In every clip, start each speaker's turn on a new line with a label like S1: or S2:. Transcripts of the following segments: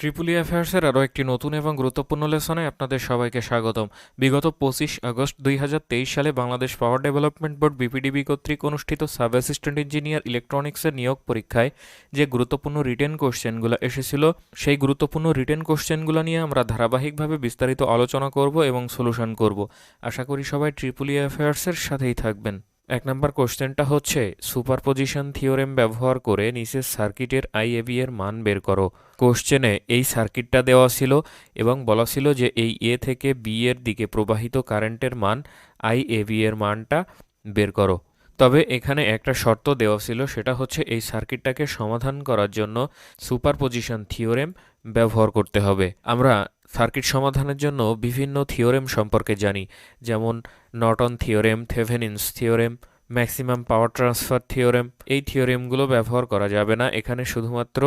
S1: Triple অ্যাফেয়ার্সের আরও একটি নতুন এবং গুরুত্বপূর্ণ লেসনে আপনাদের সবাইকে স্বাগতম। বিগত 25 আগস্ট 2023 সালে Bangladesh power development board BPDB কর্তৃক অনুষ্ঠিত সাব অ্যাসিস্ট্যান্ট ইঞ্জিনিয়ার ইলেকট্রনিক্সের নিয়োগ পরীক্ষায় যে গুরুত্বপূর্ণ রিটেন কোশ্চেনগুলো এসেছিল, সেই গুরুত্বপূর্ণ রিটেন কোশ্চেনগুলো নিয়ে আমরা ধারাবাহিকভাবে বিস্তারিত আলোচনা করব এবং সলিউশন করব। আশা করি সবাই ট্রিপল অ্যাফেয়ার্সের সাথেই থাকবেন। 1 নম্বর কোশ্চেনটা হচ্ছে, সুপারপজিশন থিওরেম ব্যবহার করে নিচের সার্কিটের আইএবি এর মান বের করো। কোশ্চেনে এই সার্কিটটা দেওয়া ছিল এবং বলা ছিল যে এই এ থেকে বি এর দিকে প্রবাহিত কারেন্টের মান আইএবি এর মানটা বের করো। তবে এখানে একটা শর্ত দেওয়া ছিল, সেটা হচ্ছে এই সার্কিটটাকে সমাধান করার জন্য সুপারপজিশন থিওরেম ব্যবহার করতে হবে। আমরা সার্কিট সমাধানের জন্য বিভিন্ন থিওরেম সম্পর্কে জানি, যেমন Norton theorem, Thevenin's theorem, maximum power transfer theorem. এই থিওরেমগুলো ব্যবহার করা যাবে না, এখানে শুধুমাত্র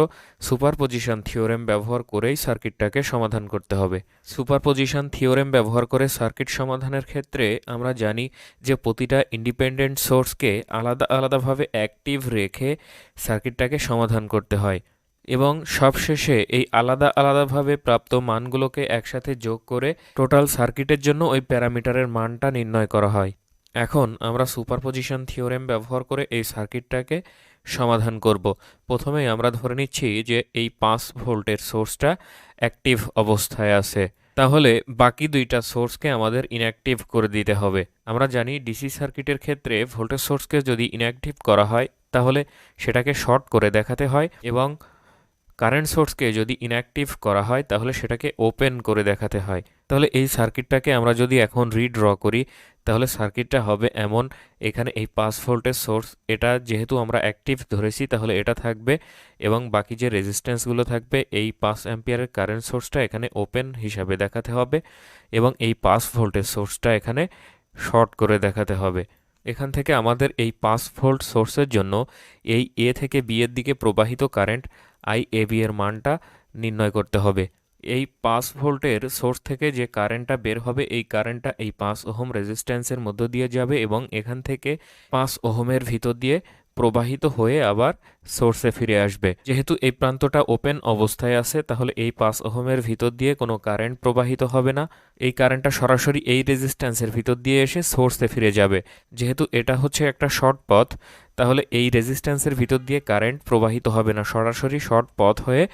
S1: সুপারপজিশন থিওরেম ব্যবহার করেই সার্কিটটাকে সমাধান করতে হবে। সুপারপজিশন থিওরেম ব্যবহার করে সার্কিট সমাধানের ক্ষেত্রে আমরা জানি যে প্রতিটা ইন্ডিপেন্ডেন্ট সোর্সকে আলাদা আলাদাভাবে অ্যাক্টিভ রেখে সার্কিটটাকে সমাধান করতে হয় এবং সবশেষে এই আলাদা আলাদাভাবে প্রাপ্ত মানগুলোকে একসাথে যোগ করে টোটাল সার্কিটের জন্য ওই প্যারামিটারের মানটা নির্ণয় করা হয়। এখন আমরা সুপারপজিশন থিওরেম ব্যবহার করে এই সার্কিটটাকে সমাধান করব। প্রথমেই আমরা ধরে নিচ্ছি যে এই 5 ভোল্টের সোর্সটা অ্যাক্টিভ অবস্থায় আছে, তাহলে বাকি দুইটা সোর্সকে আমাদের ইনঅ্যাক্টিভ করে দিতে হবে। আমরা জানি ডিসি সার্কিটের ক্ষেত্রে ভোল্টেজ সোর্সকে যদি ইনঅ্যাক্টিভ করা হয় তাহলে সেটাকে শর্ট করে দেখাতে হয় এবং কারেন্ট সোর্সকে যদি ইনঅ্যাক্টিভ করা হয় তাহলে সেটাকে ওপেন করে দেখাতে হয়। তাহলে এই সার্কিটটাকে আমরা যদি এখন রিড্র করি তাহলে সার্কিটটা হবে এমন, এখানে এই 5 ভোল্টের সোর্স, এটা যেহেতু আমরা অ্যাক্টিভ ধরেছি তাহলে এটা থাকবে এবং বাকি যে রেজিস্ট্যান্সগুলো থাকবে এই 5 অ্যাম্পিয়ারের কারেন্ট সোর্সটা এখানে ওপেন হিসাবে দেখাতে হবে এবং এই 5 ভোল্টের সোর্সটা এখানে শর্ট করে দেখাতে হবে। এখান থেকে আমাদের এই 5 ভোল্ট সোর্সের জন্য এই এ থেকে বি এর দিকে প্রবাহিত কারেন্ট আইএবি এর মানটা নির্ণয় করতে হবে। এই 5 ভোল্টের সোর্স থেকে যে কারেন্টটা বের হবে এই কারেন্টটা এই 5 ওহম রেজিস্ট্যান্সের মধ্য দিয়ে যাবে এবং এখান থেকে 5 ওহমের ভিতর দিয়ে প্রবাহিত হয়ে আবার সোর্সে ফিরে আসবে। যেহেতু এই প্রান্তটা ওপেন অবস্থায় আছে তাহলে এই 5 ওহমের ভিতর দিয়ে কোনো কারেন্ট প্রবাহিত হবে না, এই কারেন্টটা সরাসরি এই রেজিস্ট্যান্সের ভিতর দিয়ে এসে সোর্সে ফিরে যাবে। যেহেতু এটা হচ্ছে একটা শর্ট পথ তাহলে এই রেজিস্ট্যান্সের ভিতর দিয়ে কারেন্ট প্রবাহিত হবে না, সরাসরি শর্ট পথ হয়ে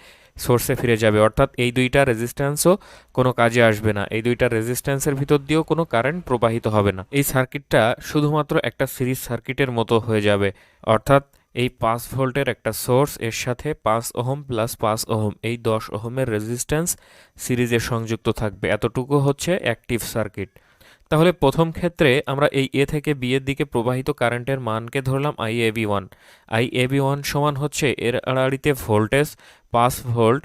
S1: সোর্সে ফিরে যাবে, অর্থাৎ এই দুইটা রেজিস্ট্যান্সও কোনো কাজে আসবে না, এই দুইটা রেজিস্ট্যান্সের ভিতর দিয়েও কোনো কারেন্ট প্রবাহিত হবে না। এই সার্কিটটা শুধুমাত্র একটা সিরিজ সার্কিটের মতো হয়ে যাবে, অর্থাৎ এই 5 ভোল্টের একটা সোর্স এর সাথে 5 ওহম প্লাস 5 ওহম এই 10 ওহমের রেজিস্ট্যান্স সিরিজে সংযুক্ত থাকবে। এতটুকু হচ্ছে অ্যাক্টিভ সার্কিট। তাহলে প্রথম ক্ষেত্রে আমরা এই এ থেকে বি এর দিকে প্রবাহিত কারেন্টের মানকে ধরলাম আইএবি 1। আইএবি 1 সমান হচ্ছে এর আড়াআড়িতে ভোল্টেজ 5 ভোল্ট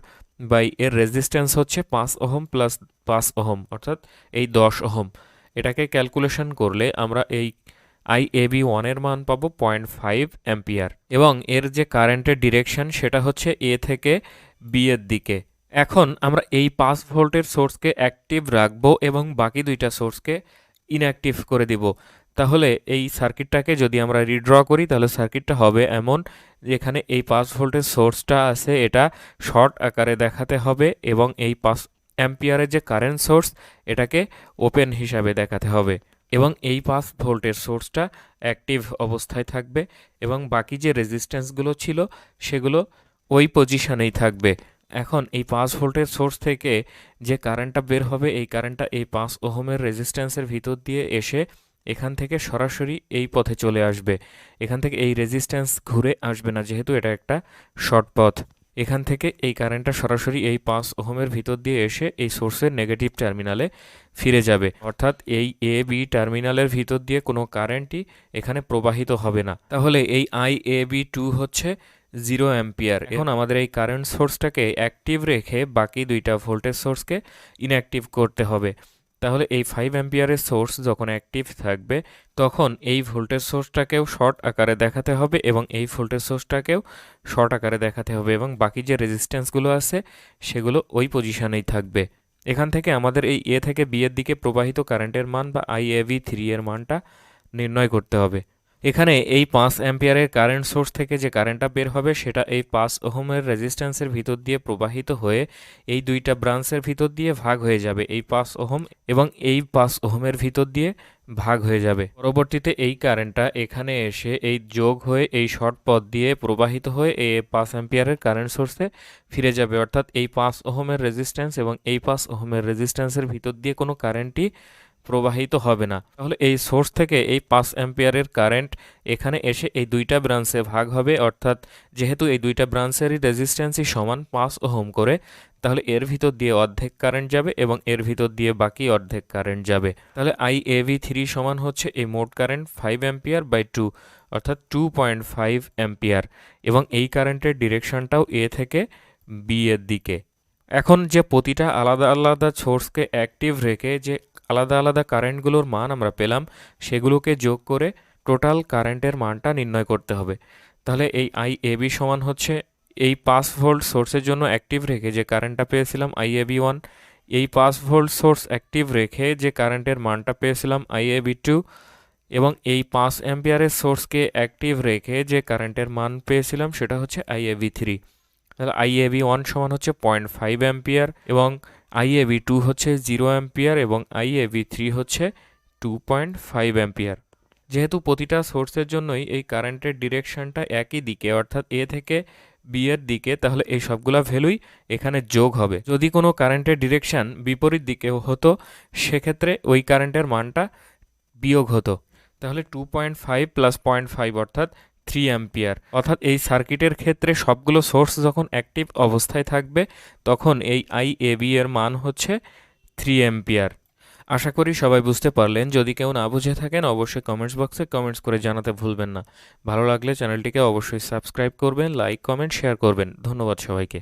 S1: বাই এর রেজিস্ট্যান্স হচ্ছে 5 ওহম প্লাস 5 ওহম, অর্থাৎ এই 10 ওহম। এটাকে ক্যালকুলেশন করলে আমরা এই আইএবি 1 এর মান পাবো 0.5 অ্যাম্পিয়ার এবং এর যে কারেন্টের ডিরেকশন সেটা হচ্ছে এ থেকে বি এর দিকে। এখন আমরা এই 5 ভোল্টের সোর্সকে অ্যাক্টিভ রাখবো এবং বাকি দুইটা সোর্সকে ইনঅ্যাক্টিভ করে দিব। তাহলে এই সার্কিটটাকে যদি আমরা রিড্র করি তাহলে সার্কিটটা হবে এমন, যেখানে এই 5 ভোল্টের সোর্সটা আছে এটা শর্ট আকারে দেখাতে হবে এবং এই 5 অ্যাম্পিয়ারের যে কারেন্ট সোর্স এটাকে ওপেন হিসাবে দেখাতে হবে এবং এই 5 ভোল্টের সোর্সটা অ্যাক্টিভ অবস্থায় থাকবে এবং বাকি যে রেজিস্ট্যান্সগুলো ছিল সেগুলো ওই পজিশনেই থাকবে। এখন এই 5 ভোল্টের সোর্স থেকে যে কারেন্টটা বের হবে এই কারেন্টটা এই 5 ওহমের রেজিস্ট্যান্সের ভিতর দিয়ে এসে এখান থেকে সরাসরি এই পথে চলে আসবে। এখান থেকে এই রেজিস্ট্যান্স ঘুরে আসবে না, যেহেতু এটা একটা শর্ট পথ। এখান থেকে এই কারেন্টটা সরাসরি এই 5 ওহমের ভিতর দিয়ে এসে এই সোর্সের নেগেটিভ টার্মিনালে ফিরে যাবে, অর্থাৎ এই এ বি টার্মিনালের ভিতর দিয়ে কোনো কারেন্টই এখানে প্রবাহিত হবে না। তাহলে এই আইএবি 2 হচ্ছে 0 অ্যাম্পিয়ার। এখন আমাদের এই কারেন্ট সোর্সটাকে অ্যাক্টিভ রেখে বাকি দুইটা ভোল্টেজ সোর্সকে ইনঅ্যাক্টিভ করতে হবে। তাহলে এই 5 অ্যাম্পিয়ারের সোর্স যখন অ্যাক্টিভ থাকবে তখন এই ভোল্টেজ সোর্সটাকেও শর্ট আকারে দেখাতে হবে এবং এই ভোল্টেজ সোর্সটাকেও শর্ট আকারে দেখাতে হবে এবং বাকি যে রেজিস্ট্যান্সগুলো আছে সেগুলো ওই পজিশনেই থাকবে। এখান থেকে আমাদের এই এ থেকে বি এর দিকে প্রবাহিত কারেন্টের মান বা আইএবি 3 এর মানটা নির্ণয় করতে হবে। এখানে এই 5 অ্যাম্পিয়ারের কারেন্ট সোর্স থেকে যে কারেন্টটা বের হবে সেটা এই 5 ওহমের রেজিস্ট্যান্সের ভিতর দিয়ে প্রবাহিত হয়ে এই দুইটা ব্রাঞ্চের ভিতর দিয়ে ভাগ হয়ে যাবে, এই 5 ওহম এবং এই 5 ওহমের ভিতর দিয়ে ভাগ হয়ে যাবে। পরবর্তীতে এই কারেন্টটা এখানে এসে এই যোগ হয়ে এই শর্ট পথ দিয়ে প্রবাহিত হয়ে এই 5 অ্যাম্পিয়ারের কারেন্ট সোর্সে ফিরে যাবে, অর্থাৎ এই 5 ওহমের রেজিস্ট্যান্স এবং এই 5 ওহমের রেজিস্ট্যান্সের ভিতর দিয়ে কোনো কারেন্টই প্রবাহিত হবে না। তাহলে এই সোর্স থেকে এই 5 অ্যাম্পিয়ারের কারেন্ট এখানে এসে এই দুইটা ব্রাঞ্চে ভাগ হবে, অর্থাৎ যেহেতু এই দুইটা ব্রাঞ্চেরই রেজিস্ট্যান্সই সমান 5 ওহম করে, তাহলে এর ভিতর দিয়ে অর্ধেক কারেন্ট যাবে এবং এর ভিতর দিয়ে বাকি অর্ধেক কারেন্ট যাবে। তাহলে IAV3 সমান হচ্ছে এই মোট কারেন্ট 5 অ্যাম্পিয়ার বাই 2, অর্থাৎ 2.5 অ্যাম্পিয়ার, এবং এই কারেন্টের ডিরেকশনটাও এ থেকে বি এর দিকে। এখন যে প্রতিটা আলাদা আলাদা সোর্সকে অ্যাক্টিভ রেখে যে আলাদা আলাদা কারেন্টগুলোর মান আমরা পেলাম সেগুলোকে যোগ করে টোটাল কারেন্টের মানটা নির্ণয় করতে হবে। তাহলে এই IAB সমান হচ্ছে এই 5 ভোল্ট সোর্সের জন্য অ্যাক্টিভ রেখে যে কারেন্টটা পেয়েছিলাম IAB1, এই 5 ভোল্ট সোর্স অ্যাক্টিভ রেখে যে কারেন্টের মানটা পেয়েছিলাম IAB2, এবং এই 5 অ্যাম্পিয়ারের সোর্সকে অ্যাক্টিভ রেখে যে কারেন্টের মান পেয়েছিলাম সেটা হচ্ছে IAB3। তাহলে IAB1 সমান হচ্ছে 0.5 অ্যাম্পিয়ার এবং IAB2 হচ্ছে 0 অ্যাম্পিয়ার এবং IAB3 হচ্ছে 2.5 অ্যাম্পিয়ার। যেহেতু প্রতিটা সোর্সের জন্যই এই কারেন্টের ডিরেকশনটা একই দিকে, অর্থাৎ এ থেকে বি এর দিকে, তাহলে এই সবগুলা ভ্যালুই এখানে যোগ হবে। যদি কোনো কারেন্টের ডিরেকশন বিপরীত দিকে হতো সেক্ষেত্রে ওই কারেন্টের মানটা বিয়োগ হতো। তাহলে 2.5 প্লাস 0.5 অর্থাৎ 3 অ্যাম্পিয়ার। অর্থাৎ এই সার্কিটের ক্ষেত্রে সবগুলো সোর্স যখন অ্যাক্টিভ অবস্থায় থাকবে তখন এই IAB এর মান হচ্ছে 3 অ্যাম্পিয়ার। আশা করি সবাই বুঝতে পারলেন। যদি কেউ না বুঝে থাকেন অবশ্যই কমেন্টস বক্সে কমেন্টস করে জানাতে ভুলবেন না। ভালো লাগলে চ্যানেলটিকে অবশ্যই সাবস্ক্রাইব করবেন, লাইক, কমেন্ট, শেয়ার করবেন। ধন্যবাদ সবাইকে।